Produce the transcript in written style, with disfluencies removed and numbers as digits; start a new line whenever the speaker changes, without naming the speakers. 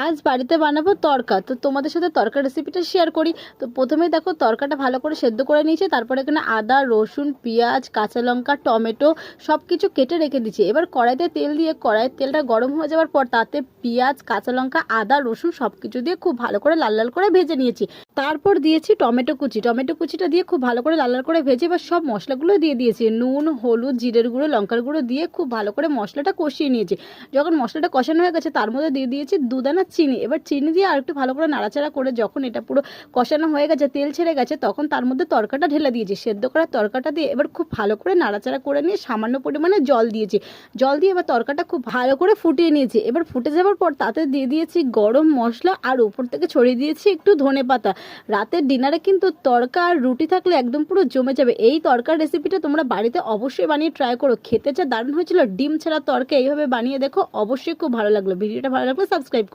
আজ বাড়িতে বানাবো তড়কা। তো তোমাদের সাথে তড়কা রেসিপিটা শেয়ার করি। তো প্রথমেই দেখো তড়কাটা ভালো করে সেদ্ধ করে নিয়েছি, তারপরে এখানে আদা, রসুন, পেঁয়াজ, কাঁচা লঙ্কা, টমেটো সব কিছু কেটে রেখে দিচ্ছি। এবার কড়াইতে তেল দিয়ে কড়াইয়ের তেলটা গরম হয়ে যাওয়ার পর তাতে পেঁয়াজ, কাঁচা লঙ্কা, আদা, রসুন সব কিছু দিয়ে খুব ভালো করে লাল লাল করে ভেজে নিয়েছি। তারপর দিয়েছি টমেটো কুচি, টমেটো কুচিটা দিয়ে খুব ভালো করে লাল লাল করে ভেজে এবার সব মশলাগুলো দিয়ে দিয়েছি। নুন, হলুদ, জিরের গুঁড়ো, লঙ্কার গুঁড়ো দিয়ে খুব ভালো করে মশলাটা কষিয়ে নিয়েছি। যখন মশলাটা কষানো হয়ে গেছে তার মধ্যে দিয়ে দিয়েছি দুদানা চিনি। এবার চিনি দিয়ে আর একটু ভালো করে নাড়াচাড়া করে যখন এটা পুরো কষানো হয়ে গেছে, তেল ছেড়ে গেছে, তখন তার মধ্যে তড়কাটা ঢেলে দিয়েছি। সেদ্ধ করা তড়কাটা দিয়ে এবার খুব ভালো করে নাড়াচাড়া করে নিয়ে সামান্য পরিমাণে জল দিয়েছি। জল দিয়ে এবার তড়কাটা খুব ভালো করে ফুটিয়ে নিয়েছি। এবার ফুটে যাওয়ার পর তাতে দিয়ে দিয়েছি গরম মশলা আর উপর থেকে ছড়িয়ে দিয়েছি একটু ধনেপাতা। রাতের ডিনারে কিন্তু তড়কা আর রুটি থাকলে একদম পুরো জমে যাবে। এই তড়কার রেসিপিটা তোমরা বাড়িতে অবশ্যই বানিয়ে ট্রাই করো, খেতে যা দারুণ হয়েছিল। ডিম ছাড়া তড়কা এইভাবে বানিয়ে দেখো, অবশ্যই খুব ভালো লাগলো। ভিডিওটা ভালো লাগলে সাবস্ক্রাইব